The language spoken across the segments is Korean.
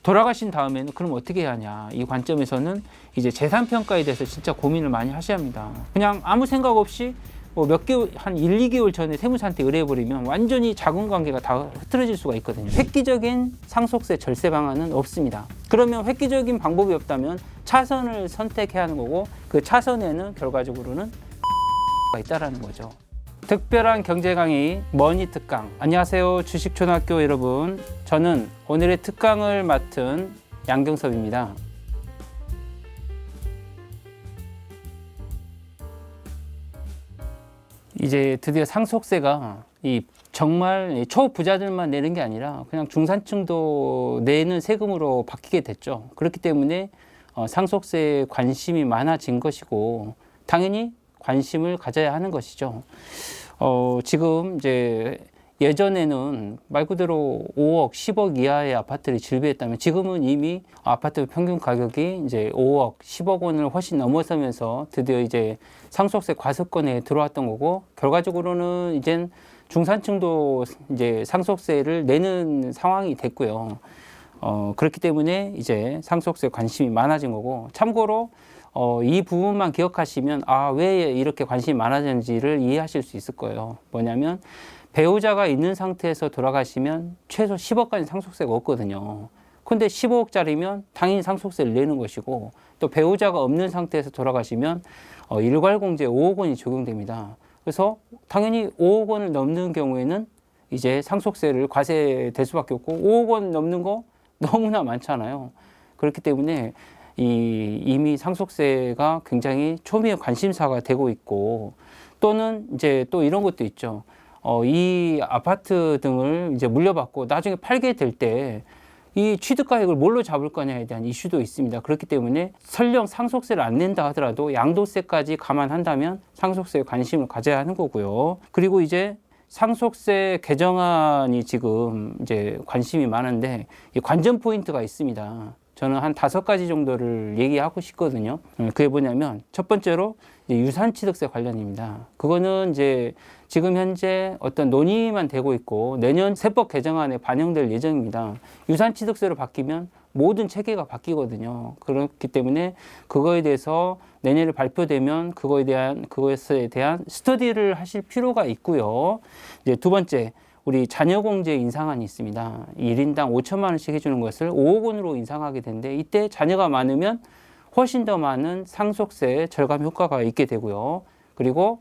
돌아가신 다음에는 그럼 어떻게 해야 하냐, 이 관점에서는 이제 재산 평가에 대해서 진짜 고민을 많이 하셔야 합니다. 그냥 아무 생각 없이 뭐 몇 개월, 한 1, 2개월 전에 세무사한테 의뢰해버리면 완전히 자금 관계가 다 흐트러질 수가 있거든요. 획기적인 상속세 절세 방안은 없습니다. 그러면 획기적인 방법이 없다면 차선을 선택해야 하는 거고, 그 차선에는 결과적으로는 가 있다라는 거죠. 특별한 경제 강의 머니 특강. 안녕하세요, 주식초등학교 여러분. 저는 오늘의 특강을 맡은 양경섭입니다. 이제 드디어 상속세가 정말 초부자들만 내는 게 아니라 그냥 중산층도 내는 세금으로 바뀌게 됐죠. 그렇기 때문에 상속세에 관심이 많아진 것이고, 당연히 관심을 가져야 하는 것이죠. 지금 이제 예전에는 말 그대로 5억, 10억 이하의 아파트를 질비했다면, 지금은 이미 아파트 평균 가격이 이제 5억, 10억 원을 훨씬 넘어서면서 드디어 이제 상속세 과세권에 들어왔던 거고, 결과적으로는 이젠 중산층도 이제 상속세를 내는 상황이 됐고요. 그렇기 때문에 이제 상속세 관심이 많아진 거고, 참고로 이 부분만 기억하시면 왜 이렇게 관심이 많아졌는지를 이해하실 수 있을 거예요. 뭐냐면, 배우자가 있는 상태에서 돌아가시면 최소 10억까지 상속세가 없거든요. 근데 15억짜리면 당연히 상속세를 내는 것이고, 또 배우자가 없는 상태에서 돌아가시면 일괄공제 5억 원이 적용됩니다. 그래서 당연히 5억 원을 넘는 경우에는 이제 상속세를 과세될 수밖에 없고, 5억 원 넘는 거 너무나 많잖아요. 그렇기 때문에 이미 상속세가 굉장히 초미의 관심사가 되고 있고, 또는 이제 또 이런 것도 있죠. 이 아파트 등을 이제 물려받고 나중에 팔게 될 때 이 취득가액을 뭘로 잡을 거냐에 대한 이슈도 있습니다. 그렇기 때문에 설령 상속세를 안 낸다 하더라도 양도세까지 감안한다면 상속세에 관심을 가져야 하는 거고요. 그리고 이제 상속세 개정안이 지금 이제 관심이 많은데, 이 관전 포인트가 있습니다. 저는 한 5가지 정도를 얘기하고 싶거든요. 그게 뭐냐면, 첫 번째로 유산취득세 관련입니다. 그거는 이제 지금 현재 어떤 논의만 되고 있고, 내년 세법 개정안에 반영될 예정입니다. 유산취득세로 바뀌면 모든 체계가 바뀌거든요. 그렇기 때문에 그거에 대해서 내년에 발표되면 그것에 대한 스터디를 하실 필요가 있고요. 이제 두 번째, 우리 자녀공제 인상안이 있습니다. 1인당 5천만 원씩 해주는 것을 5억 원으로 인상하게 되는데, 이때 자녀가 많으면 훨씬 더 많은 상속세 절감 효과가 있게 되고요. 그리고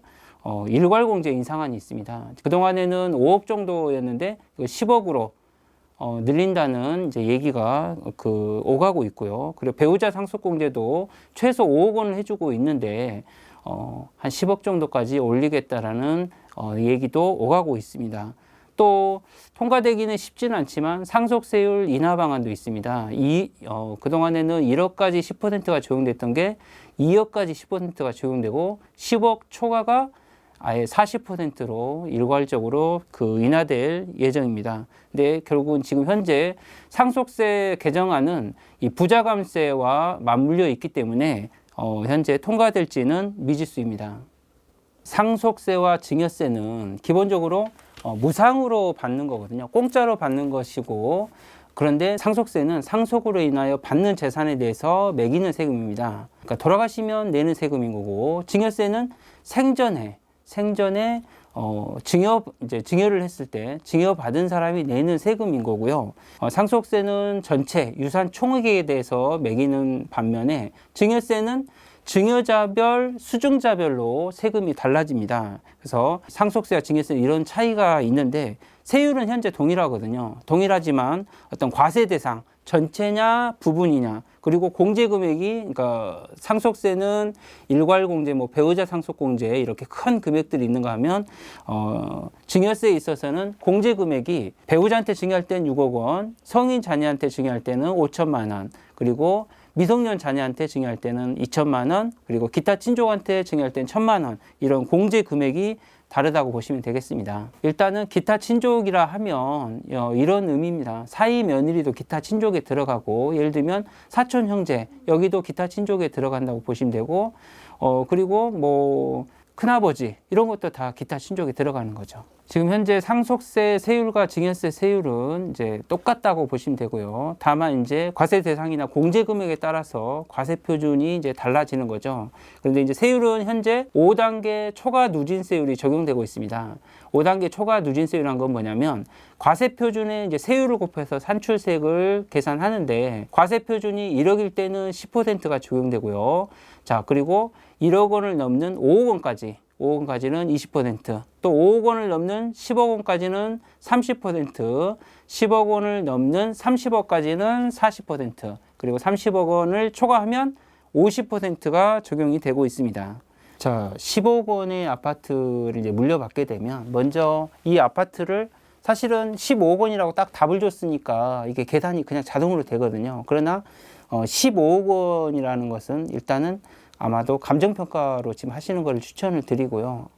일괄공제 인상안이 있습니다. 그동안에는 5억 정도였는데 10억으로 늘린다는 이제 얘기가 오가고 있고요. 그리고 배우자 상속공제도 최소 5억 원을 해주고 있는데 한 10억 정도까지 올리겠다라는 얘기도 오가고 있습니다. 또 통과되기는 쉽지는 않지만 상속세율 인하 방안도 있습니다. 그동안에는 1억까지 10%가 적용됐던 게 2억까지 10%가 적용되고, 10억 초과가 아예 40%로 일괄적으로 인하될 예정입니다. 근데 결국은 지금 현재 상속세 개정안은 이 부자감세와 맞물려 있기 때문에 현재 통과될지는 미지수입니다. 상속세와 증여세는 기본적으로 무상으로 받는 거거든요. 공짜로 받는 것이고, 그런데 상속세는 상속으로 인하여 받는 재산에 대해서 매기는 세금입니다. 그러니까 돌아가시면 내는 세금인 거고, 증여세는 생전에 증여를 했을 때 증여받은 사람이 내는 세금인 거고요. 상속세는 전체 유산 총액에 대해서 매기는 반면에, 증여세는 증여자별, 수증자별로 세금이 달라집니다. 그래서 상속세와 증여세는 이런 차이가 있는데, 세율은 현재 동일하거든요. 동일하지만 어떤 과세 대상, 전체냐 부분이냐, 그리고 공제 금액이, 그러니까 상속세는 일괄공제, 배우자 상속공제 이렇게 큰 금액들이 있는가 하면, 증여세에 있어서는 공제 금액이 배우자한테 증여할 때는 6억 원, 성인 자녀한테 증여할 때는 5천만 원, 그리고 미성년 자녀한테 증여할 때는 2천만 원, 그리고 기타 친족한테 증여할 때는 1천만 원, 이런 공제 금액이 다르다고 보시면 되겠습니다. 일단은 기타 친족이라 하면 이런 의미입니다. 사위 며느리도 기타 친족에 들어가고, 예를 들면 사촌 형제, 여기도 기타 친족에 들어간다고 보시면 되고, 그리고 큰아버지 이런 것도 다 기타 친족에 들어가는 거죠. 지금 현재 상속세 세율과 증여세 세율은 이제 똑같다고 보시면 되고요. 다만 이제 과세 대상이나 공제 금액에 따라서 과세 표준이 이제 달라지는 거죠. 그런데 이제 세율은 현재 5단계 초과 누진세율이 적용되고 있습니다. 5단계 초과 누진세율이란 건 뭐냐면 과세 표준에 이제 세율을 곱해서 산출세액을 계산하는데 과세 표준이 1억일 때는 10%가 적용되고요. 자, 그리고 1억 원을 넘는 5억 원까지 5억 원까지는 20%, 또 5억 원을 넘는 10억 원까지는 30%, 10억 원을 넘는 30억까지는 40%, 그리고 30억 원을 초과하면 50%가 적용이 되고 있습니다. 자, 10억 원의 아파트를 이제 물려받게 되면 먼저 이 아파트를 사실은 15억 원이라고 딱 답을 줬으니까 이게 계산이 그냥 자동으로 되거든요. 그러나 15억 원이라는 것은 일단은 아마도 감정평가로 지금 하시는 것을 추천을 드리고요.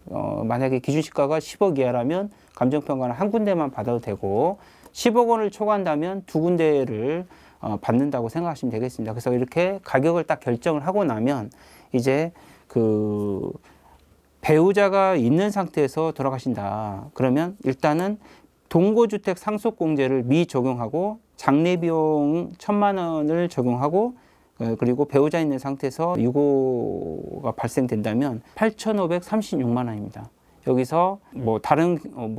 만약에 기준시가가 10억 이하라면 감정평가는 한 군데만 받아도 되고 10억 원을 초과한다면 두 군데를 받는다고 생각하시면 되겠습니다. 그래서 이렇게 가격을 딱 결정을 하고 나면 이제 그 배우자가 있는 상태에서 돌아가신다. 그러면 일단은 동거주택 상속공제를 미적용하고 장례비용 1,000만 원을 적용하고 그리고 배우자 있는 상태에서 유고가 발생된다면 8,536만 원입니다. 여기서 뭐 다른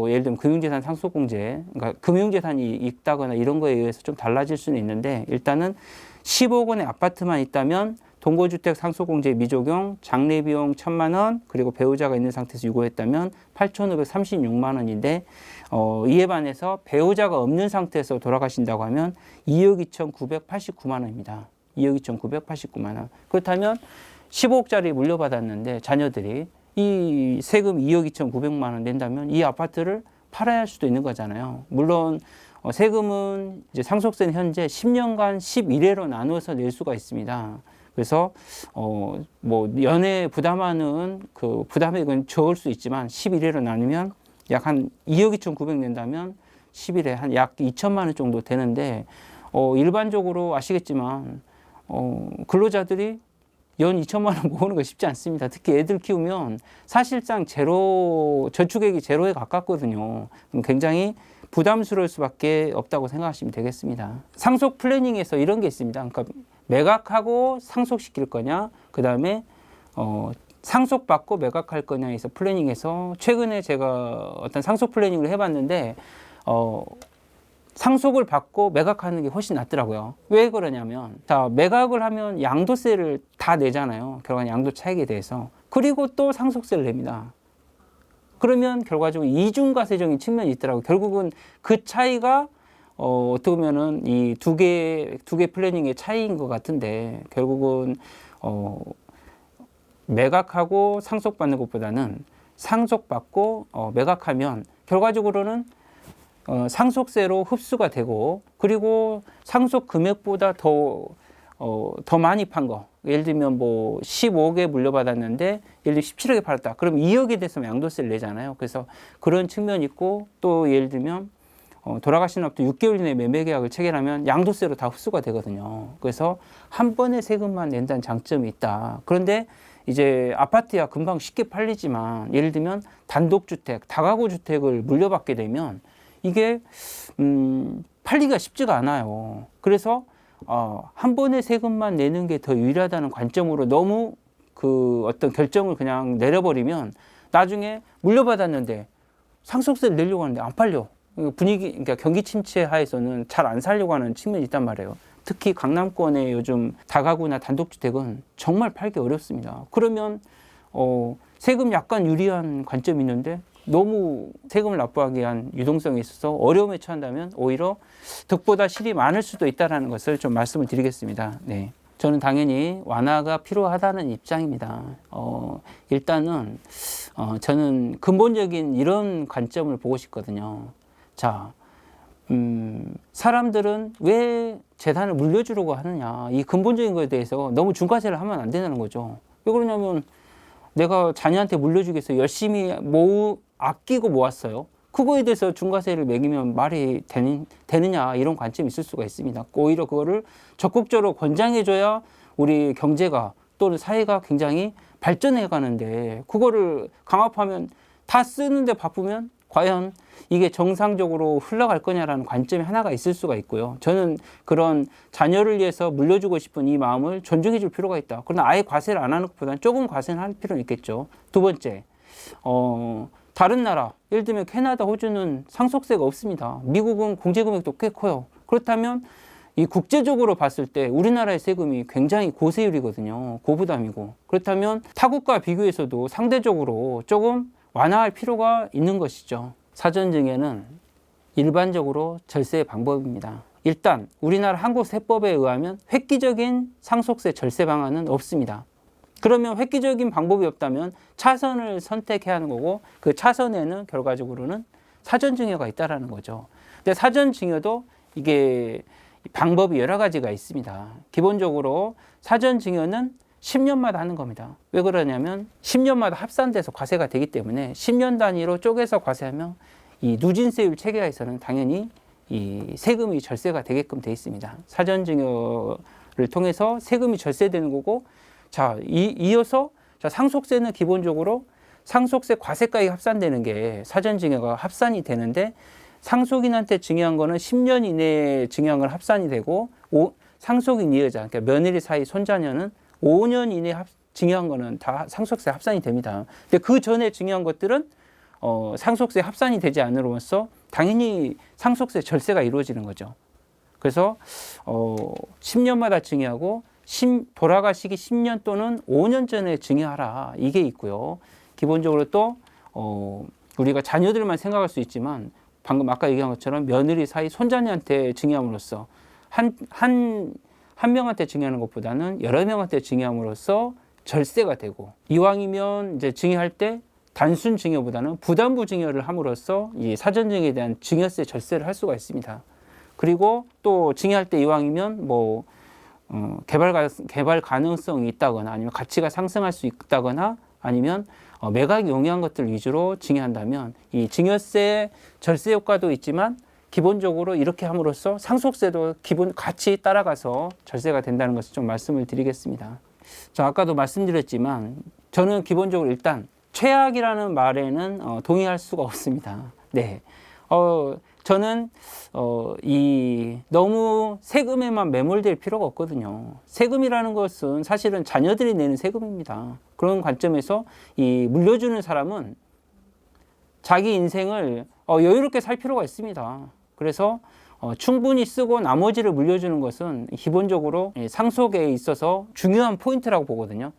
예를 들면 금융재산 상속공제, 그러니까 금융재산이 있다거나 이런 거에 의해서 좀 달라질 수는 있는데 일단은 10억 원의 아파트만 있다면 동거주택 상속공제 미적용, 장례비용 1,000만 원, 그리고 배우자가 있는 상태에서 유고했다면 8,536만 원인데 이에 반해서 배우자가 없는 상태에서 돌아가신다고 하면 2억 2,989만 원입니다. 2억 2,989만 원. 그렇다면 15억짜리 물려받았는데 자녀들이 이 세금 2억 2,900만 원 낸다면 이 아파트를 팔아야 할 수도 있는 거잖아요. 물론 세금은 이제 상속세는 현재 10년간 11회로 나누어서 낼 수가 있습니다. 그래서 뭐 연에 부담하는 그 부담액은 적을 수 있지만 11회로 나누면 약 한 2억 2,900 낸다면 11회 한 약 2천만 원 정도 되는데 일반적으로 아시겠지만 근로자들이 연 2천만 원 모으는 거 쉽지 않습니다. 특히 애들 키우면 사실상 저축액이 제로에 가깝거든요. 그럼 굉장히 부담스러울 수밖에 없다고 생각하시면 되겠습니다. 상속 플래닝에서 이런 게 있습니다. 그러니까 매각하고 상속시킬 거냐, 그 다음에 상속받고 매각할 거냐에서 플래닝에서 최근에 제가 어떤 상속 플래닝을 해봤는데 상속을 받고 매각하는 게 훨씬 낫더라고요. 왜 그러냐면 자, 매각을 하면 양도세를 다 내잖아요. 결국은 양도 차익에 대해서. 그리고 또 상속세를 냅니다. 그러면 결과적으로 이중과세적인 측면이 있더라고요. 결국은 그 차이가 어떻게 보면은 이 두 개 플래닝의 차이인 것 같은데 결국은 매각하고 상속받는 것보다는 상속받고 매각하면 결과적으로는 상속세로 흡수가 되고 그리고 상속 금액보다 더 많이 판 거. 예를 들면 뭐 15억에 물려받았는데 예를 들면 17억에 팔았다. 그럼 2억에 대해서 양도세를 내잖아요. 그래서 그런 측면이 있고 또 예를 들면 돌아가신 후부터 6개월 이내에 매매 계약을 체결하면 양도세로 다 흡수가 되거든요. 그래서 한 번에 세금만 낸다는 장점이 있다. 그런데 이제 아파트야 금방 쉽게 팔리지만 예를 들면 단독주택, 다가구 주택을 물려받게 되면 이게 팔리기가 쉽지가 않아요. 그래서 한 번에 세금만 내는 게 더 유리하다는 관점으로 너무 그 어떤 결정을 그냥 내려버리면 나중에 물려받았는데 상속세를 내려고 하는데 안 팔려. 그러니까 경기 침체 하에서는 잘 안 살려고 하는 측면이 있단 말이에요. 특히 강남권의 요즘 다가구나 단독주택은 정말 팔기 어렵습니다. 그러면 세금 약간 유리한 관점이 있는데 너무 세금을 납부하기 위한 유동성이 있어서 어려움에 처한다면 오히려 득보다 실이 많을 수도 있다는 것을 좀 말씀을 드리겠습니다. 네. 저는 당연히 완화가 필요하다는 입장입니다. 일단은 저는 근본적인 이런 관점을 보고 싶거든요. 자, 사람들은 왜 재산을 물려주려고 하느냐. 이 근본적인 것에 대해서 너무 중과세를 하면 안 된다는 거죠. 왜 그러냐면 내가 자녀한테 물려주기 위해서 열심히 아끼고 모았어요. 그거에 대해서 중과세를 매기면 말이 되느냐 이런 관점이 있을 수가 있습니다. 오히려 그거를 적극적으로 권장해줘야 우리 경제가 또는 사회가 굉장히 발전해 가는데 그거를 강압하면 다 쓰는데 바쁘면 과연 이게 정상적으로 흘러갈 거냐라는 관점이 하나가 있을 수가 있고요. 저는 그런 자녀를 위해서 물려주고 싶은 이 마음을 존중해 줄 필요가 있다. 그러나 아예 과세를 안 하는 것보다는 조금 과세는 할 필요는 있겠죠. 두 번째, 다른 나라, 예를 들면 캐나다, 호주는 상속세가 없습니다. 미국은 공제금액도 꽤 커요. 그렇다면 이 국제적으로 봤을 때 우리나라의 세금이 굉장히 고세율이거든요. 고부담이고. 그렇다면 타국과 비교해서도 상대적으로 조금 완화할 필요가 있는 것이죠. 사전증여는 일반적으로 절세 방법입니다. 일단 우리나라 한국세법에 의하면 획기적인 상속세 절세 방안은 없습니다. 그러면 획기적인 방법이 없다면 차선을 선택해야 하는 거고 그 차선에는 결과적으로는 사전증여가 있다는 거죠. 근데 사전증여도 이게 방법이 여러 가지가 있습니다. 기본적으로 사전증여는 10년마다 하는 겁니다. 왜 그러냐면 10년마다 합산돼서 과세가 되기 때문에 10년 단위로 쪼개서 과세하면 이 누진세율 체계에서는 당연히 이 세금이 절세가 되게끔 되어 있습니다. 사전증여를 통해서 세금이 절세되는 거고, 자, 이어서 자, 상속세는 기본적으로 상속세 과세가액이 합산되는 게 사전증여가 합산이 되는데 상속인한테 증여한 거는 10년 이내에 증여한 건 합산이 되고 상속인 이해자, 그러니까 며느리 사이 손자녀는 5년 이내에 증여한 거는 다 상속세 합산이 됩니다. 근데 그 전에 증여한 것들은 상속세 합산이 되지 않으로써 당연히 상속세 절세가 이루어지는 거죠. 그래서 10년마다 증여하고 돌아가시기 10년 또는 5년 전에 증여하라, 이게 있고요. 기본적으로 또 우리가 자녀들만 생각할 수 있지만 방금 아까 얘기한 것처럼 며느리 사이 손자녀한테 증여함으로써 한 명한테 증여하는 것보다는 여러 명한테 증여함으로써 절세가 되고, 이왕이면 이제 증여할 때 단순 증여보다는 부담부 증여를 함으로써 이 사전증여에 대한 증여세 절세를 할 수가 있습니다. 그리고 또 증여할 때 이왕이면 뭐 개발 가능성이 있다거나 아니면 가치가 상승할 수 있다거나 아니면 매각 용이한 것들 위주로 증여한다면 이 증여세 절세 효과도 있지만 기본적으로 이렇게 함으로써 상속세도 기본 같이 따라가서 절세가 된다는 것을 좀 말씀을 드리겠습니다. 자, 아까도 말씀드렸지만 저는 기본적으로 일단 최악이라는 말에는 동의할 수가 없습니다. 네, 저는 너무 세금에만 매몰될 필요가 없거든요. 세금이라는 것은 사실은 자녀들이 내는 세금입니다. 그런 관점에서 이 물려주는 사람은 자기 인생을 여유롭게 살 필요가 있습니다. 그래서 충분히 쓰고 나머지를 물려주는 것은 기본적으로 상속에 있어서 중요한 포인트라고 보거든요.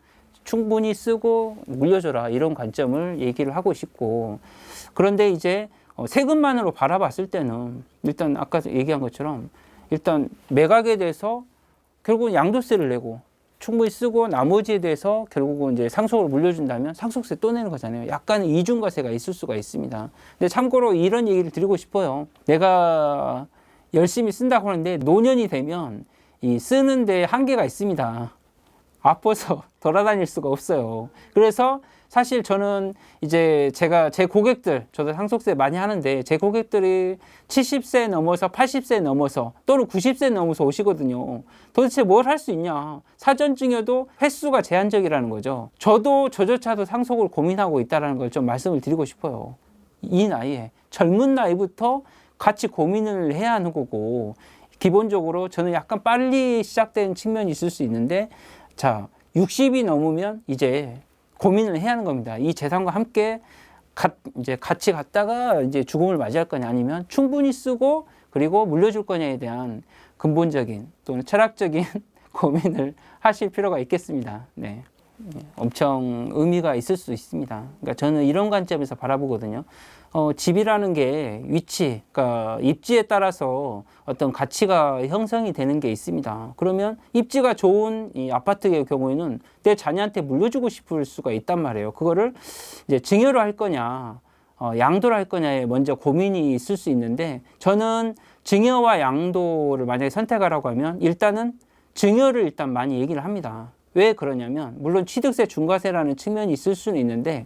충분히 쓰고 물려줘라, 이런 관점을 얘기를 하고 싶고, 그런데 이제 세금만으로 바라봤을 때는 일단 아까 얘기한 것처럼 일단 매각에 대해서 결국은 양도세를 내고 충분히 쓰고 나머지에 대해서 결국은 이제 상속으로 물려준다면 상속세 또 내는 거잖아요. 약간의 이중과세가 있을 수가 있습니다. 근데 참고로 이런 얘기를 드리고 싶어요. 내가 열심히 쓴다고 하는데 노년이 되면 이 쓰는데 한계가 있습니다. 아파서 돌아다닐 수가 없어요. 그래서 사실 저는 이제 제 고객들, 저도 상속세 많이 하는데 제 고객들이 70세 넘어서 80세 넘어서 또는 90세 넘어서 오시거든요. 도대체 뭘 할 수 있냐. 사전증여도 횟수가 제한적이라는 거죠. 저조차도 상속을 고민하고 있다는 걸 좀 말씀을 드리고 싶어요. 이 나이에, 젊은 나이부터 같이 고민을 해야 하는 거고, 기본적으로 저는 약간 빨리 시작된 측면이 있을 수 있는데, 자, 60이 넘으면 이제 고민을 해야 하는 겁니다. 이 재산과 함께 이제 같이 갔다가 이제 죽음을 맞이할 거냐, 아니면 충분히 쓰고 그리고 물려줄 거냐에 대한 근본적인 또는 철학적인 고민을 하실 필요가 있겠습니다. 네. 엄청 의미가 있을 수 있습니다. 그러니까 저는 이런 관점에서 바라보거든요. 집이라는 게 위치, 그러니까 입지에 따라서 어떤 가치가 형성이 되는 게 있습니다. 그러면 입지가 좋은 이 아파트의 경우에는 내 자녀한테 물려주고 싶을 수가 있단 말이에요. 그거를 이제 증여로 할 거냐, 양도를 할 거냐에 먼저 고민이 있을 수 있는데, 저는 증여와 양도를 만약에 선택하라고 하면 일단은 증여를 일단 많이 얘기를 합니다. 왜 그러냐면, 물론 취득세 중과세라는 측면이 있을 수는 있는데,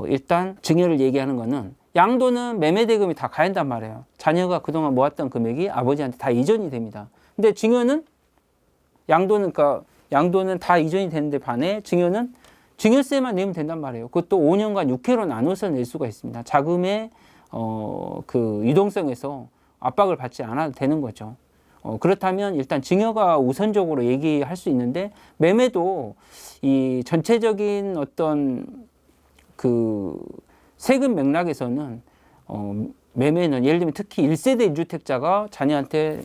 일단 증여를 얘기하는 거는, 양도는 매매대금이 다 가야 한단 말이에요. 자녀가 그동안 모았던 금액이 아버지한테 다 이전이 됩니다. 근데 증여는, 양도는 그러니까 양도는 다 이전이 되는데 반해 증여는 증여세만 내면 된단 말이에요. 그것도 5년간 6회로 나눠서 낼 수가 있습니다. 자금의 그 유동성에서 압박을 받지 않아도 되는 거죠. 그렇다면 일단 증여가 우선적으로 얘기할 수 있는데, 매매도 이 전체적인 어떤 그 세금 맥락에서는 매매는 예를 들면 특히 1세대 1주택자가 자녀한테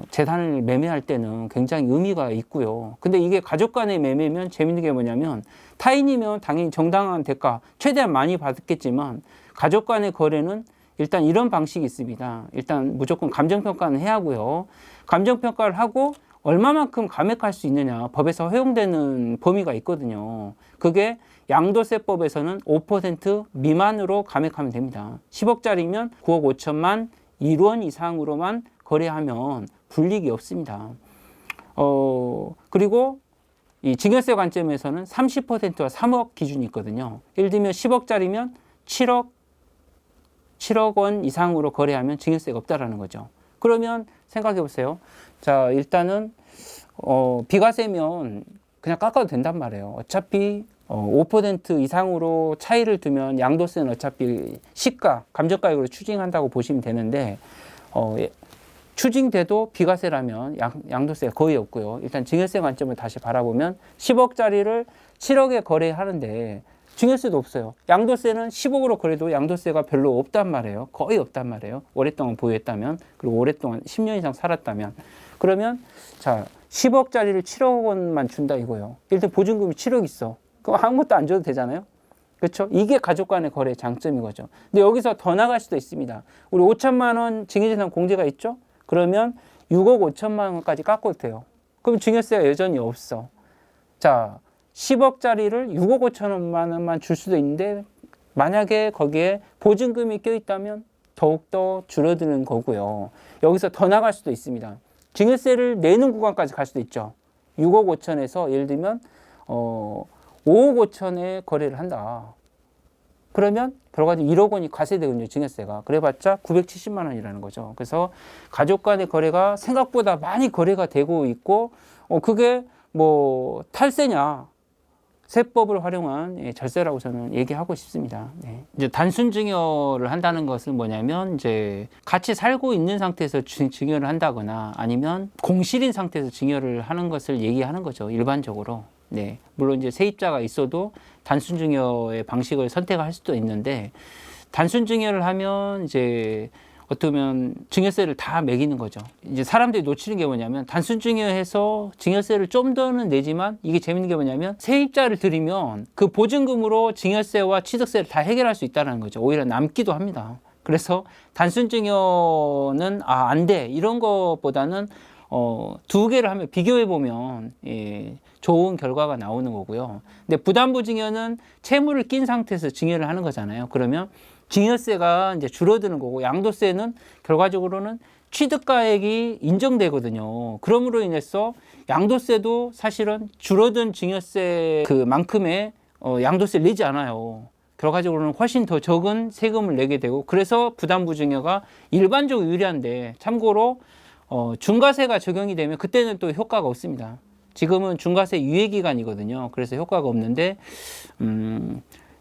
재산을 매매할 때는 굉장히 의미가 있고요. 근데 이게 가족 간의 매매면 재밌는 게 뭐냐면, 타인이면 당연히 정당한 대가 최대한 많이 받았겠지만, 가족 간의 거래는 일단 이런 방식이 있습니다. 일단 무조건 감정평가는 해야 하고요. 감정평가를 하고 얼마만큼 감액할 수 있느냐, 법에서 허용되는 범위가 있거든요. 그게 양도세법에서는 5% 미만으로 감액하면 됩니다. 10억짜리면 9억 5천만 1원 이상으로만 거래하면 불이익이 없습니다. 그리고 이 증여세 관점에서는 30%와 3억 기준이 있거든요. 예를 들면 10억짜리면 7억 원 이상으로 거래하면 증여세가 없다라는 거죠. 그러면 생각해 보세요. 자, 일단은 비과세면 그냥 깎아도 된단 말이에요. 어차피 5% 이상으로 차이를 두면 양도세는 어차피 시가, 감정가액으로 추징한다고 보시면 되는데, 추징돼도 비과세라면 양도세가 거의 없고요. 일단 증여세 관점을 다시 바라보면 10억짜리를 7억에 거래하는데 증여세도 없어요. 양도세는 10억으로 거래도 양도세가 별로 없단 말이에요. 거의 없단 말이에요. 오랫동안 보유했다면, 그리고 오랫동안 10년 이상 살았다면. 그러면 자, 10억짜리를 7억 원만 준다 이거예요. 일단 보증금이 7억 있어. 그럼 아무것도 안 줘도 되잖아요. 그렇죠? 이게 가족 간의 거래의 장점인 거죠. 근데 여기서 더 나갈 수도 있습니다. 우리 5천만 원 증여재산 공제가 있죠? 그러면 6억 5천만 원까지 깎아도 돼요. 그럼 증여세가 여전히 없어. 자, 10억짜리를 6억 5천만 원만 줄 수도 있는데, 만약에 거기에 보증금이 껴있다면 더욱더 줄어드는 거고요. 여기서 더 나갈 수도 있습니다. 증여세를 내는 구간까지 갈 수도 있죠. 6억 5천에서 예를 들면 5억 5천에 거래를 한다. 그러면 결과적으로 1억 원이 과세되거든요, 증여세가. 그래봤자 970만 원이라는 거죠. 그래서 가족 간의 거래가 생각보다 많이 거래가 되고 있고, 그게 뭐 탈세냐, 세법을 활용한 절세라고 저는 얘기하고 싶습니다. 네. 이제 단순 증여를 한다는 것은 뭐냐면, 이제 같이 살고 있는 상태에서 증여를 한다거나 아니면 공실인 상태에서 증여를 하는 것을 얘기하는 거죠, 일반적으로. 네. 물론 이제 세입자가 있어도 단순 증여의 방식을 선택할 수도 있는데, 단순 증여를 하면 이제 어떻게 보면 증여세를 다 매기는 거죠. 이제 사람들이 놓치는 게 뭐냐면, 단순 증여해서 증여세를 좀 더는 내지만, 이게 재밌는 게 뭐냐면, 세입자를 들이면 그 보증금으로 증여세와 취득세를 다 해결할 수 있다는 거죠. 오히려 남기도 합니다. 그래서 단순 증여는 안 돼, 이런 것보다는 두 개를 하면 비교해 보면 좋은 결과가 나오는 거고요. 근데 부담부 증여는 채무를 낀 상태에서 증여를 하는 거잖아요. 그러면 증여세가 이제 줄어드는 거고, 양도세는 결과적으로는 취득가액이 인정되거든요. 그러므로 인해서 양도세도 사실은 줄어든 증여세 그만큼의 양도세를 내지 않아요. 결과적으로는 훨씬 더 적은 세금을 내게 되고, 그래서 부담부 증여가 일반적으로 유리한데, 참고로 중과세가 적용이 되면 그때는 또 효과가 없습니다. 지금은 중과세 유예기간이거든요. 그래서 효과가 없는데,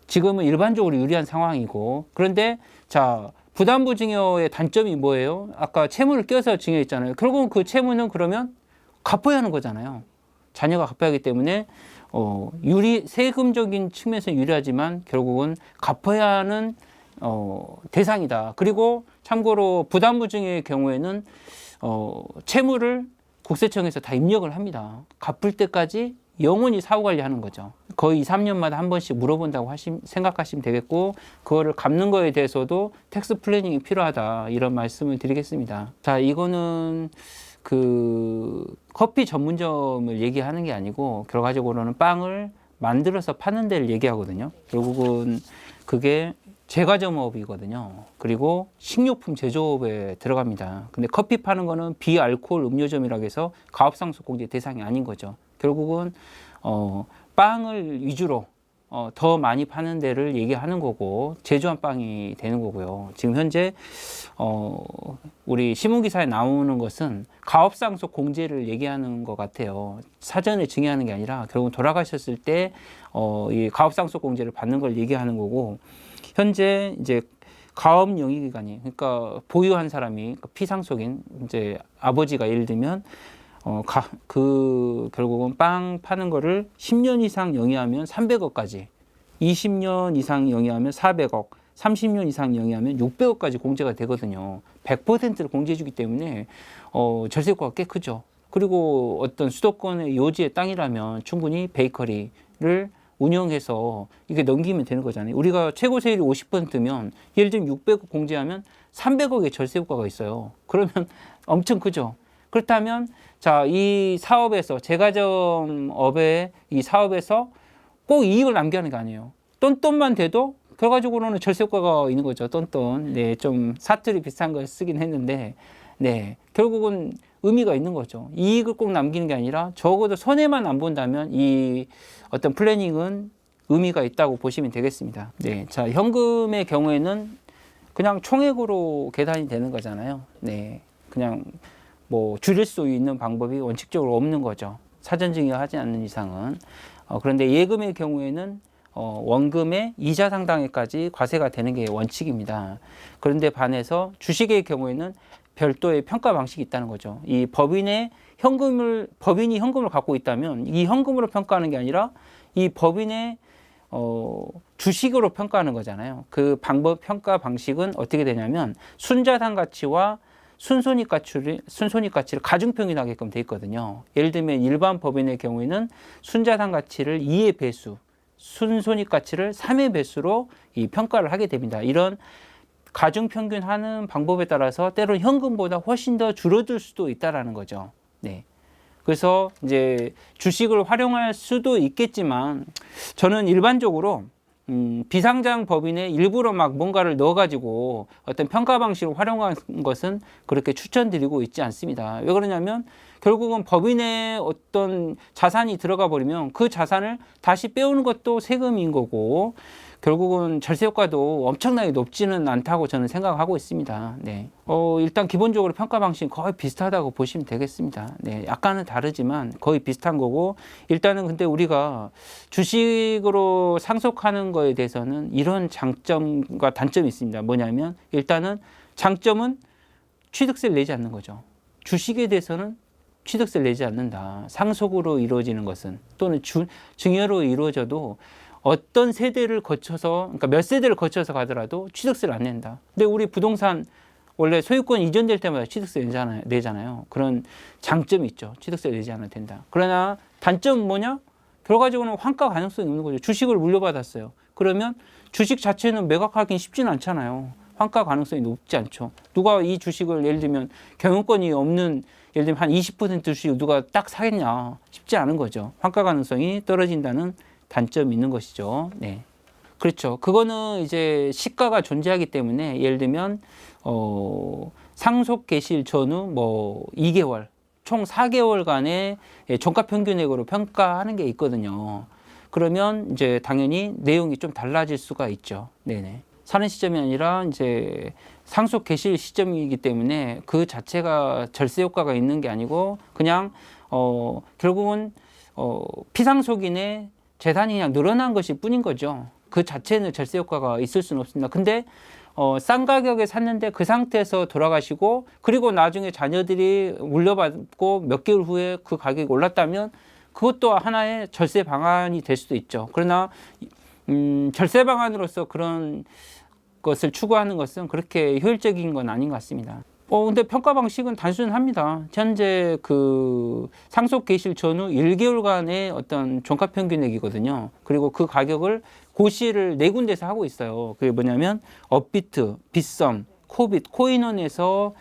지금은 일반적으로 유리한 상황이고, 그런데 자, 부담부 증여의 단점이 뭐예요? 아까 채무를 껴서 증여했잖아요. 결국은 그 채무는 그러면 갚아야 하는 거잖아요. 자녀가 갚아야 하기 때문에 세금적인 측면에서 유리하지만 결국은 갚아야 하는 대상이다. 그리고 참고로 부담부 증여의 경우에는 채무를 국세청에서 다 입력을 합니다. 갚을 때까지 영원히 사후관리하는 거죠. 거의 2, 3년마다 한 번씩 물어본다고 생각하시면 되겠고, 그거를 갚는 거에 대해서도 텍스 플래닝이 필요하다, 이런 말씀을 드리겠습니다. 자, 이거는 그 커피 전문점을 얘기하는 게 아니고, 결과적으로는 빵을 만들어서 파는 데를 얘기하거든요. 결국은 그게 제과점업이거든요. 그리고 식료품 제조업에 들어갑니다. 근데 커피 파는 거는 비알코올 음료점이라고 해서 가업상속 공제 대상이 아닌 거죠. 결국은 빵을 위주로 더 많이 파는 데를 얘기하는 거고 제주한빵이 되는 거고요. 지금 현재 우리 신문기사에 나오는 것은 가업상속 공제를 얘기하는 것 같아요. 사전에 증여하는 게 아니라 결국 돌아가셨을 때 이 가업상속 공제를 받는 걸 얘기하는 거고, 현재 이제 가업 영위기간이, 그러니까 보유한 사람이, 그러니까 피상속인 이제 아버지가 예를 들면 결국은 빵 파는 거를 10년 이상 영위하면 300억까지, 20년 이상 영위하면 400억, 30년 이상 영위하면 600억까지 공제가 되거든요. 100%를 공제해주기 때문에 절세 효과가 꽤 크죠. 그리고 어떤 수도권의 요지의 땅이라면 충분히 베이커리를 운영해서 이게 넘기면 되는 거잖아요. 우리가 최고 세율이 50%면 예를 들면 600억 공제하면 300억의 절세 효과가 있어요. 그러면 엄청 크죠. 그렇다면 자, 이 사업에서, 제과점업의 이 사업에서 꼭 이익을 남겨야 하는 게 아니에요. 똔똔만 돼도 결과적으로는 절세 효과가 있는 거죠. 똔똔. 네, 좀 사투리 비슷한 걸 쓰긴 했는데, 네, 결국은 의미가 있는 거죠. 이익을 꼭 남기는 게 아니라 적어도 손해만 안 본다면 이 어떤 플래닝은 의미가 있다고 보시면 되겠습니다. 네, 자, 현금의 경우에는 그냥 총액으로 계산이 되는 거잖아요. 네, 그냥 뭐 줄일 수 있는 방법이 원칙적으로 없는 거죠. 사전 증여하지 않는 이상은. 그런데 예금의 경우에는 원금의 이자 상당액까지 과세가 되는 게 원칙입니다. 그런데 반해서 주식의 경우에는 별도의 평가 방식이 있다는 거죠. 이 법인이 현금을 갖고 있다면 이 현금으로 평가하는 게 아니라 이 법인의 주식으로 평가하는 거잖아요. 그 평가 방식은 어떻게 되냐면 순자산 가치와 순손익 가치를 가중평균하게끔 돼 있거든요. 예를 들면 일반 법인의 경우에는 순자산 가치를 2의 배수, 순손익 가치를 3의 배수로 이 평가를 하게 됩니다. 이런 가중평균하는 방법에 따라서 때로는 현금보다 훨씬 더 줄어들 수도 있다라는 거죠. 네. 그래서 이제 주식을 활용할 수도 있겠지만 저는 일반적으로 비상장 법인에 일부러 막 뭔가를 넣어가지고 어떤 평가 방식을 활용한 것은 그렇게 추천드리고 있지 않습니다. 왜 그러냐면 결국은 법인에 어떤 자산이 들어가 버리면 그 자산을 다시 빼오는 것도 세금인 거고 결국은 절세 효과도 엄청나게 높지는 않다고 저는 생각하고 있습니다. 네. 일단 기본적으로 평가 방식은 거의 비슷하다고 보시면 되겠습니다. 네. 약간은 다르지만 거의 비슷한 거고, 일단은 근데 우리가 주식으로 상속하는 거에 대해서는 이런 장점과 단점이 있습니다. 뭐냐면 일단은 장점은 취득세를 내지 않는 거죠. 주식에 대해서는 취득세를 내지 않는다. 상속으로 이루어지는 것은, 또는 증여로 이루어져도 어떤 세대를 거쳐서, 그러니까 몇 세대를 거쳐서 가더라도 취득세를 안 낸다. 근데 우리 부동산 원래 소유권 이전될 때마다 취득세 내잖아요. 그런 장점이 있죠. 취득세 내지 않아도 된다. 그러나 단점은 뭐냐? 결과적으로는 환가 가능성이 없는 거죠. 주식을 물려받았어요. 그러면 주식 자체는 매각하기는 쉽지는 않잖아요. 환가 가능성이 높지 않죠. 누가 이 주식을 예를 들면 경영권이 없는, 예를 들면 한 20% 주식 누가 딱 사겠냐? 쉽지 않은 거죠. 환가 가능성이 떨어진다는 단점이 있는 것이죠. 네. 그렇죠. 그거는 이제 시가가 존재하기 때문에 예를 들면 상속 개시일 전후 뭐 2개월, 총 4개월간의 종가 평균액으로 평가하는 게 있거든요. 그러면 이제 당연히 내용이 좀 달라질 수가 있죠. 네네. 사는 시점이 아니라 이제 상속 개시일 시점이기 때문에 그 자체가 절세 효과가 있는 게 아니고 그냥 결국은 피상속인의 재산이 그냥 늘어난 것일 뿐인 거죠. 그 자체는 절세 효과가 있을 수는 없습니다. 근데 싼 가격에 샀는데 그 상태에서 돌아가시고 그리고 나중에 자녀들이 물려받고 몇 개월 후에 그 가격이 올랐다면 그것도 하나의 절세 방안이 될 수도 있죠. 그러나 절세 방안으로서 그런 것을 추구하는 것은 그렇게 효율적인 건 아닌 것 같습니다. 근데 평가 방식은 단순합니다. 현재 그 상속 개시일 전후 1개월간의 어떤 종가 평균액이거든요. 그리고 그 가격을 고시를 네 군데서 하고 있어요. 그게 뭐냐면 업비트, 빗썸, 코빗, 코인원에서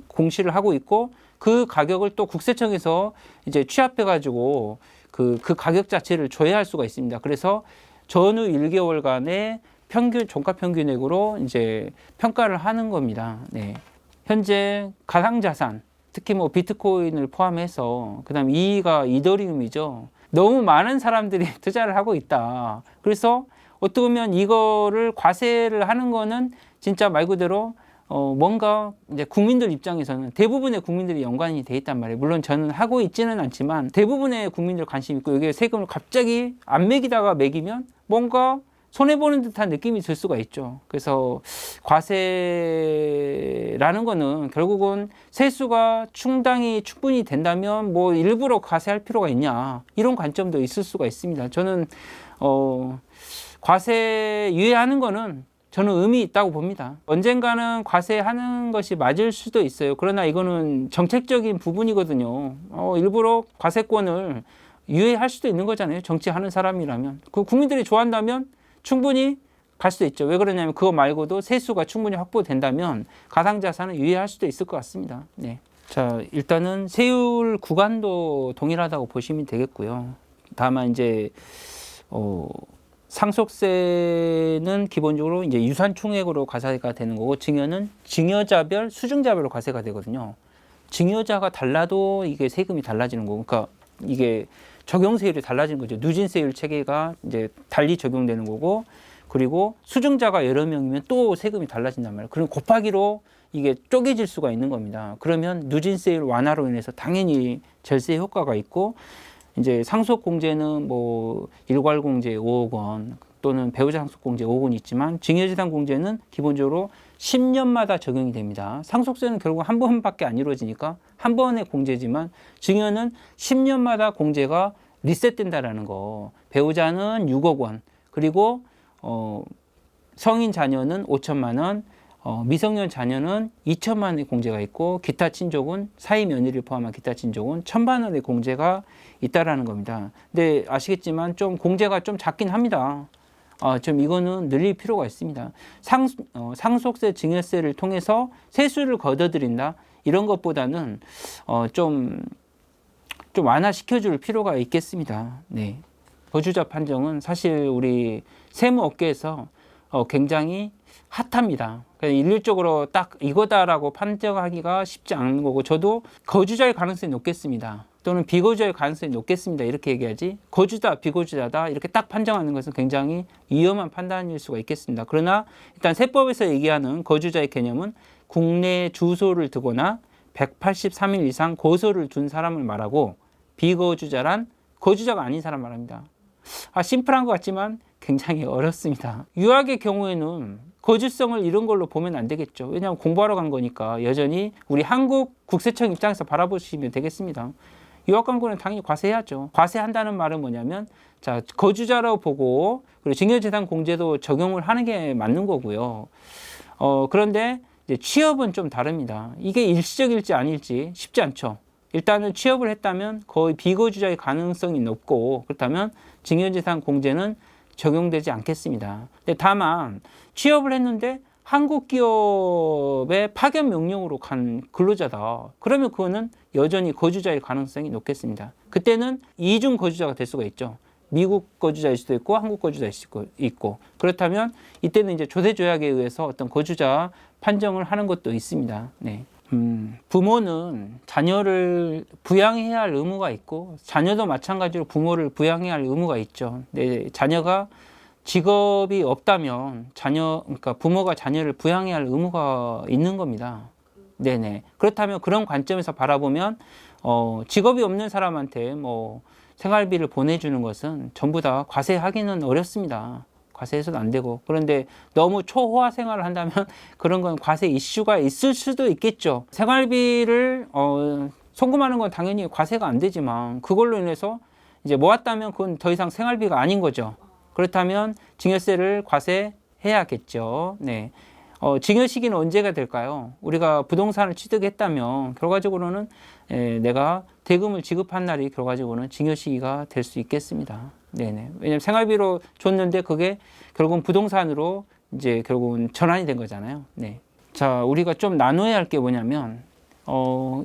공시를 하고 있고 그 가격을 또 국세청에서 이제 취합해가지고 그 가격 자체를 조회할 수가 있습니다. 그래서 전후 1개월간의 종가 평균액으로 이제 평가를 하는 겁니다. 네. 현재 가상자산, 특히 뭐 비트코인을 포함해서, 그 다음 2위가 이더리움이죠. 너무 많은 사람들이 투자를 하고 있다. 그래서 어떻게 보면 이거를 과세를 하는 거는 진짜 말 그대로 뭔가 이제 국민들 입장에서는 대부분의 국민들이 연관이 돼 있단 말이에요. 물론 저는 하고 있지는 않지만 대부분의 국민들 관심 있고 여기에 세금을 갑자기 안 매기다가 매기면 뭔가 손해보는 듯한 느낌이 들 수가 있죠. 그래서 과세라는 거는 결국은 세수가 충당이 충분히 된다면 뭐 일부러 과세할 필요가 있냐 이런 관점도 있을 수가 있습니다. 저는 과세 유예하는 거는 저는 의미 있다고 봅니다. 언젠가는 과세하는 것이 맞을 수도 있어요. 그러나 이거는 정책적인 부분이거든요. 일부러 과세권을 유예할 수도 있는 거잖아요. 정치하는 사람이라면. 그 국민들이 좋아한다면 충분히 갈 수도 있죠. 왜 그러냐면 그거 말고도 세수가 충분히 확보된다면 가상자산은 유예할 수도 있을 것 같습니다. 네. 자, 일단은 세율 구간도 동일하다고 보시면 되겠고요. 다만 이제 상속세는 기본적으로 이제 유산총액으로 과세가 되는 거고 증여는 증여자별, 수증자별로 과세가 되거든요. 증여자가 달라도 이게 세금이 달라지는 거고, 그러니까 이게 적용세율이 달라지는 거죠. 누진세율 체계가 이제 달리 적용되는 거고, 그리고 수증자가 여러 명이면 또 세금이 달라진단 말이에요. 그럼 곱하기로 이게 쪼개질 수가 있는 겁니다. 그러면 누진세율 완화로 인해서 당연히 절세 효과가 있고, 이제 상속공제는 뭐 일괄공제 5억 원 또는 배우자 상속공제 5억 원이 있지만 증여재산 공제는 기본적으로 10년마다 적용이 됩니다. 상속세는 결국 한 번밖에 안 이루어지니까 한 번의 공제지만 증여는 10년마다 공제가 리셋된다라는 거. 배우자는 6억 원 그리고 성인 자녀는 5천만 원, 미성년 자녀는 2천만 원의 공제가 있고 기타 친족은 사위 며느리를 포함한 기타 친족은 1,000만 원의 공제가 있다라는 겁니다. 근데 아시겠지만 좀 공제가 좀 작긴 합니다. 좀 이거는 늘릴 필요가 있습니다. 상속세, 증여세를 통해서 세수를 걷어들인다 이런 것보다는 좀 완화시켜줄 필요가 있겠습니다. 네. 거주자 판정은 사실 우리 세무업계에서 굉장히 핫합니다. 일률적으로 딱 이거다라고 판정하기가 쉽지 않은 거고 저도 거주자의 가능성이 높겠습니다. 또는 비거주자의 가능성이 높겠습니다. 이렇게 얘기하지 거주자, 비거주자다 이렇게 딱 판정하는 것은 굉장히 위험한 판단일 수가 있겠습니다. 그러나 일단 세법에서 얘기하는 거주자의 개념은 국내에 주소를 두거나 183일 이상 거소를 둔 사람을 말하고 비거주자란 거주자가 아닌 사람 말합니다. 심플한 것 같지만 굉장히 어렵습니다. 유학의 경우에는 거주성을 이런 걸로 보면 안 되겠죠. 왜냐하면 공부하러 간 거니까 여전히 우리 한국 국세청 입장에서 바라보시면 되겠습니다. 유학 간 거는 당연히 과세해야죠. 과세한다는 말은 뭐냐면 자 거주자라고 보고 그리고 증여재산 공제도 적용을 하는 게 맞는 거고요. 그런데 이제 취업은 좀 다릅니다. 이게 일시적일지 아닐지 쉽지 않죠. 일단은 취업을 했다면 거의 비거주자의 가능성이 높고 그렇다면 증여재산 공제는 적용되지 않겠습니다. 근데 다만 취업을 했는데 한국 기업의 파견 명령으로 간 근로자다. 그러면 그거는 여전히 거주자일 가능성이 높겠습니다. 그때는 이중 거주자가 될 수가 있죠. 미국 거주자일 수도 있고 한국 거주자일 수도 있고 그렇다면 이때는 이제 조세조약에 의해서 어떤 거주자 판정을 하는 것도 있습니다. 네. 부모는 자녀를 부양해야 할 의무가 있고 자녀도 마찬가지로 부모를 부양해야 할 의무가 있죠. 네, 자녀가 직업이 없다면 그러니까 부모가 자녀를 부양해야 할 의무가 있는 겁니다. 네네. 그렇다면 그런 관점에서 바라보면 직업이 없는 사람한테 뭐 생활비를 보내주는 것은 전부 다 과세하기는 어렵습니다. 과세해서도 안 되고 그런데 너무 초호화 생활을 한다면 그런 건 과세 이슈가 있을 수도 있겠죠. 생활비를 송금하는 건 당연히 과세가 안 되지만 그걸로 인해서 이제 모았다면 그건 더 이상 생활비가 아닌 거죠. 그렇다면 증여세를 과세해야겠죠. 네. 증여 시기는 언제가 될까요? 우리가 부동산을 취득했다면 결과적으로는 내가 대금을 지급한 날이 결과적으로는 증여 시기가 될 수 있겠습니다. 네네. 왜냐면 생활비로 줬는데 그게 결국은 부동산으로 이제 결국은 전환이 된 거잖아요. 네. 자, 우리가 좀 나눠야 할 게 뭐냐면,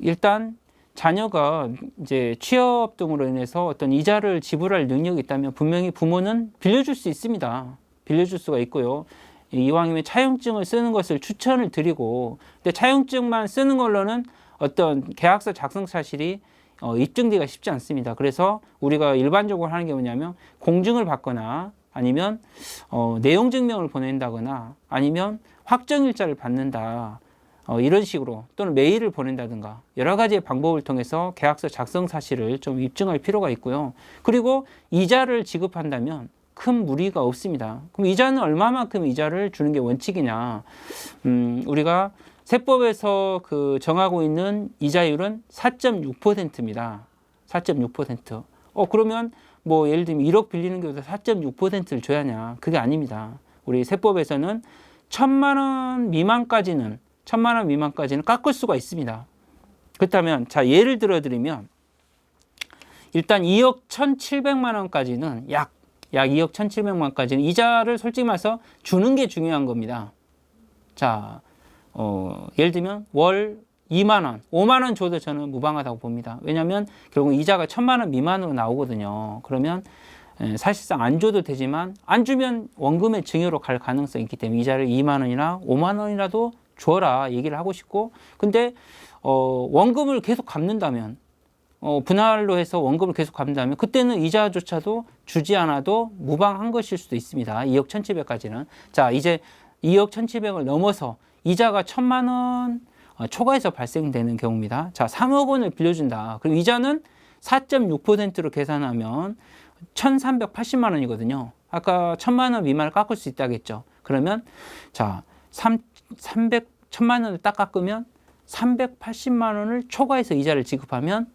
일단 자녀가 이제 취업 등으로 인해서 어떤 이자를 지불할 능력이 있다면 분명히 부모는 빌려줄 수 있습니다. 빌려줄 수가 있고요. 이왕이면 차용증을 쓰는 것을 추천을 드리고, 근데 차용증만 쓰는 걸로는 어떤 계약서 작성 사실이 입증되기가 쉽지 않습니다. 그래서 우리가 일반적으로 하는 게 뭐냐면 공증을 받거나 아니면 내용 증명을 보낸다거나 아니면 확정일자를 받는다. 이런 식으로 또는 메일을 보낸다든가 여러 가지의 방법을 통해서 계약서 작성 사실을 좀 입증할 필요가 있고요. 그리고 이자를 지급한다면 큰 무리가 없습니다. 그럼 이자는 얼마만큼 이자를 주는 게 원칙이냐? 우리가 세법에서 정하고 있는 이자율은 4.6%입니다. 4.6%. 그러면 뭐 예를 들면 1억 빌리는 경우도 4.6%를 줘야 하냐? 그게 아닙니다. 우리 세법에서는 1,000만 원 미만까지는 깎을 수가 있습니다. 그렇다면 자 예를 들어 드리면 일단 2억 1,700만 원까지는 약 2억 1,700만 원까지는 이자를 솔직히 말해서 주는 게 중요한 겁니다. 자, 예를 들면 월 2만 원, 5만 원 줘도 저는 무방하다고 봅니다. 왜냐하면 결국 이자가 1,000만 원 미만으로 나오거든요. 그러면 사실상 안 줘도 되지만 안 주면 원금의 증여로 갈 가능성이 있기 때문에 이자를 2만 원이나 5만 원이라도 줘라 얘기를 하고 싶고, 근데 원금을 계속 갚는다면 분할로 해서 원금을 계속 갚는다면 그때는 이자조차도 주지 않아도 무방한 것일 수도 있습니다. 2억 1,700까지는. 자, 이제 2억 1,700을 넘어서 이자가 1,000만 원 초과해서 발생되는 경우입니다. 자, 3억 원을 빌려준다. 그럼 이자는 4.6%로 계산하면 1,380만 원이거든요. 아까 1,000만 원 미만을 깎을 수 있다겠죠. 그러면 자, 1,000만 원을 딱 깎으면 380만 원을 초과해서 이자를 지급하면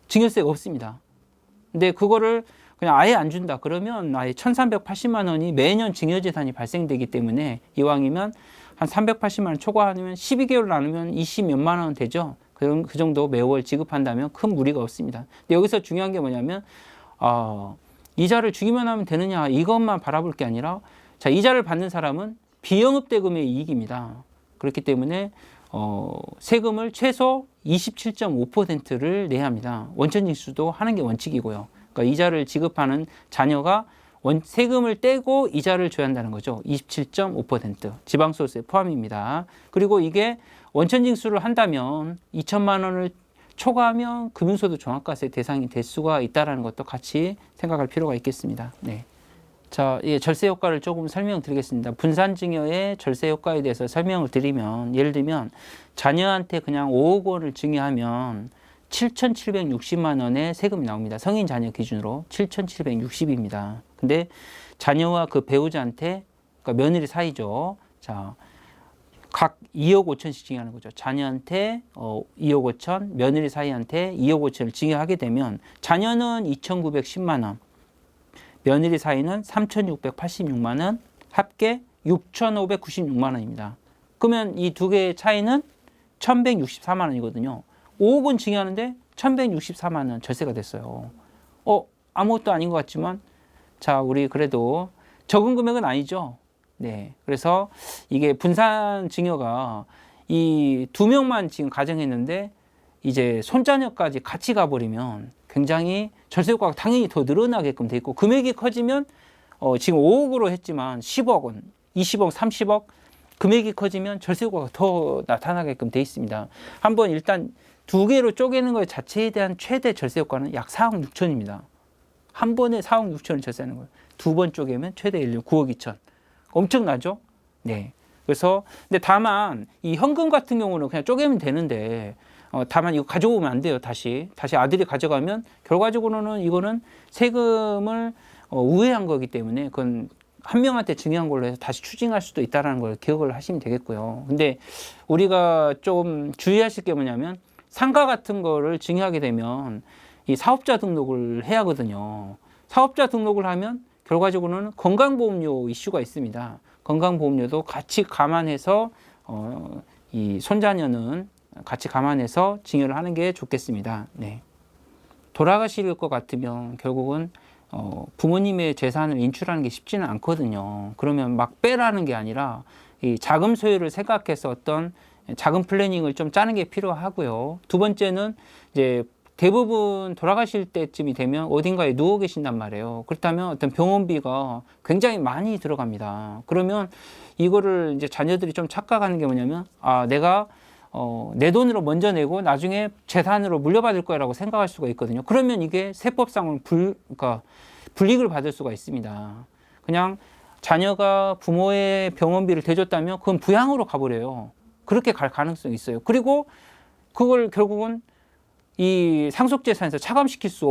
증여세가 없습니다. 근데 그거를 그냥 아예 안 준다 그러면 아예 1,380만 원이 매년 증여재산이 발생되기 때문에 이왕이면 한 380만 원 초과하면 12개월 나누면 20몇만 원 되죠. 그 정도 매월 지급한다면 큰 무리가 없습니다. 근데 여기서 중요한 게 뭐냐면 이자를 주기만 하면 되느냐 이것만 바라볼 게 아니라 자, 이자를 받는 사람은 비영업대금의 이익입니다. 그렇기 때문에 세금을 최소 27.5%를 내야 합니다. 원천징수도 하는 게 원칙이고요. 그러니까 이자를 지급하는 자녀가 세금을 떼고 이자를 줘야 한다는 거죠. 27.5% 지방소득세 포함입니다. 그리고 이게 원천징수를 한다면 2천만 원을 초과하면 금융소득 종합과세 대상이 될 수가 있다는 것도 같이 생각할 필요가 있겠습니다. 네. 자, 절세 효과를 조금 설명드리겠습니다. 분산증여의 절세 효과에 대해서 설명을 드리면 예를 들면 자녀한테 그냥 5억 원을 증여하면 7,760만 원의 세금이 나옵니다. 성인 자녀 기준으로 7,760입니다. 근데 자녀와 그 배우자한테 그러니까 며느리 사이죠. 자, 각 2억 5천씩 증여하는 거죠. 자녀한테 2억 5천, 며느리 사이한테 2억 5천을 증여하게 되면 자녀는 2,910만 원, 며느리 사이는 3,686만 원, 합계 6,596만 원입니다. 그러면 이 두 개의 차이는 1,164만 원이거든요. 5억 원 증여하는데 1,164만 원 절세가 됐어요. 아무것도 아닌 것 같지만 자, 우리 그래도 적은 금액은 아니죠. 네. 그래서 이게 분산 증여가 이 두 명만 지금 가정했는데 이제 손자녀까지 같이 가버리면 굉장히 절세 효과가 당연히 더 늘어나게끔 돼 있고 금액이 커지면 지금 5억으로 했지만 10억 원, 20억, 30억 금액이 커지면 절세 효과가 더 나타나게끔 돼 있습니다. 한번 일단 두 개로 쪼개는 것 자체에 대한 최대 절세 효과는 약 4억 6천입니다. 한 번에 4억 6천을 절세하는 거예요. 두 번 쪼개면 최대 9억 2천. 엄청나죠? 네. 그래서 근데 다만 이 현금 같은 경우는 그냥 쪼개면 되는데 다만 이거 가져오면 안 돼요. 다시 아들이 가져가면 결과적으로는 이거는 세금을 우회한 거기 때문에 그건 한 명한테 증여한 걸로 해서 다시 추징할 수도 있다는 걸 기억을 하시면 되겠고요. 근데 우리가 좀 주의하실 게 뭐냐면 상가 같은 거를 증여하게 되면 이 사업자 등록을 해야 하거든요. 사업자 등록을 하면 결과적으로는 건강보험료 이슈가 있습니다. 건강보험료도 같이 감안해서 이 손자녀는 같이 감안해서 증여를 하는 게 좋겠습니다. 네. 돌아가실 것 같으면 결국은 부모님의 재산을 인출하는 게 쉽지는 않거든요. 그러면 막 빼라는 게 아니라 이 자금 소유를 생각해서 어떤 자금 플래닝을 좀 짜는 게 필요하고요. 두 번째는 이제 대부분 돌아가실 때쯤이 되면 어딘가에 누워 계신단 말이에요. 그렇다면 어떤 병원비가 굉장히 많이 들어갑니다. 그러면 이거를 이제 자녀들이 좀 착각하는 게 뭐냐면 내가 내 돈으로 먼저 내고 나중에 재산으로 물려받을 거라고 생각할 수가 있거든요. 그러면 이게 세법상으로 그러니까 불이익을 받을 수가 있습니다. 그냥 자녀가 부모의 병원비를 대줬다면 그건 부양으로 가버려요. 그렇게 갈 가능성이 있어요. 그리고 그걸 결국은 이 상속재산에서 차감시킬 수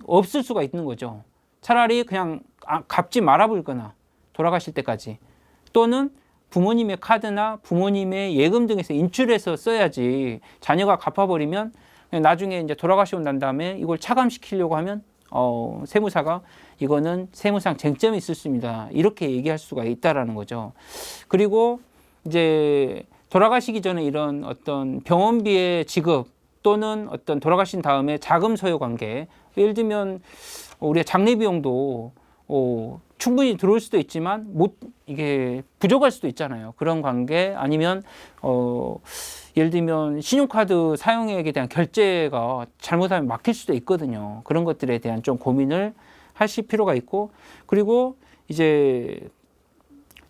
없을 수가 있는 거죠. 차라리 그냥 갚지 말아버리거나 돌아가실 때까지, 또는 부모님의 카드나 부모님의 예금 등에서 인출해서 써야지, 자녀가 갚아버리면 나중에 이제 돌아가시고 난 다음에 이걸 차감시키려고 하면 세무사가 이거는 세무상 쟁점이 있을 수 있습니다, 이렇게 얘기할 수가 있다라는 거죠. 그리고 이제 돌아가시기 전에 이런 어떤 병원비의 지급 또는 어떤 돌아가신 다음에 자금 소요 관계, 예를 들면 우리가 장례 비용도 충분히 들어올 수도 있지만 이게 부족할 수도 있잖아요. 그런 관계, 아니면 예를 들면 신용카드 사용액에 대한 결제가 잘못하면 막힐 수도 있거든요. 그런 것들에 대한 좀 고민을 하실 필요가 있고, 그리고 이제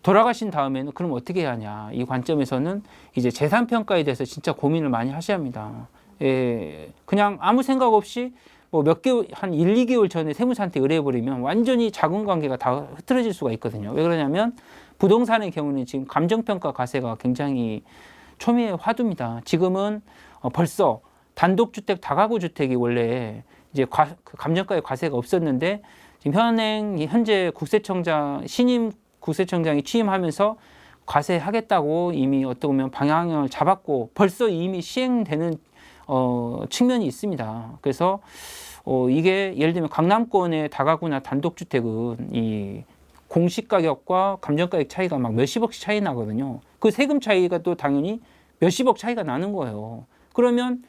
돌아가신 다음에는 그럼 어떻게 해야 하냐, 이 관점에서는 이제 재산 평가에 대해서 진짜 고민을 많이 하셔야 합니다. 예, 그냥 아무 생각 없이 뭐 몇 개월, 한 1, 2개월 전에 세무사한테 의뢰해버리면 완전히 자금 관계가 다 흐트러질 수가 있거든요. 왜 그러냐면 부동산의 경우는 지금 감정평가 과세가 굉장히 초미의 화두입니다. 지금은 벌써 단독주택, 다가구 주택이 원래 이제 감정가의 과세가 없었는데, 지금 현재 신임 국세청장이 취임하면서 과세하겠다고 이미 어떻게 보면 방향을 잡았고 벌써 이미 시행되는 측면이 있습니다. 그래서 이게 예를 들면 강남권의 다가구나 단독주택은 이 공시가격과 감정가격 차이가 막 몇십억씩 차이 나거든요. 그 세금 차이가 또 당연히 몇십억 차이가 나는 거예요. 그러면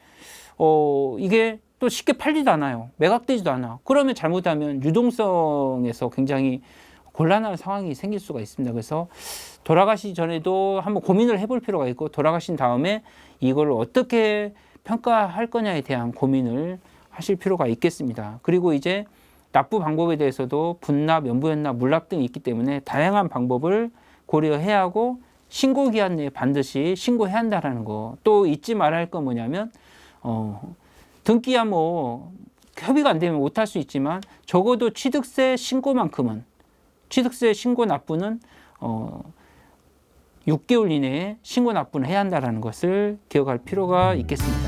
이게 또 쉽게 팔리지도 않아요. 매각되지도 않아. 그러면 잘못하면 유동성에서 굉장히 곤란한 상황이 생길 수가 있습니다. 그래서 돌아가시기 전에도 한번 고민을 해볼 필요가 있고, 돌아가신 다음에 이걸 어떻게 평가할 거냐에 대한 고민을 하실 필요가 있겠습니다. 그리고 이제 납부 방법에 대해서도 분납, 연부연납, 물납 등이 있기 때문에 다양한 방법을 고려해야 하고, 신고 기한 내에 반드시 신고해야 한다는 거. 또 잊지 말아야 할 건 뭐냐면 등기야 뭐 협의가 안 되면 못할 수 있지만 적어도 취득세 신고만큼은, 취득세 신고 납부는 6개월 이내에 신고 납부는 해야 한다는 것을 기억할 필요가 있겠습니다.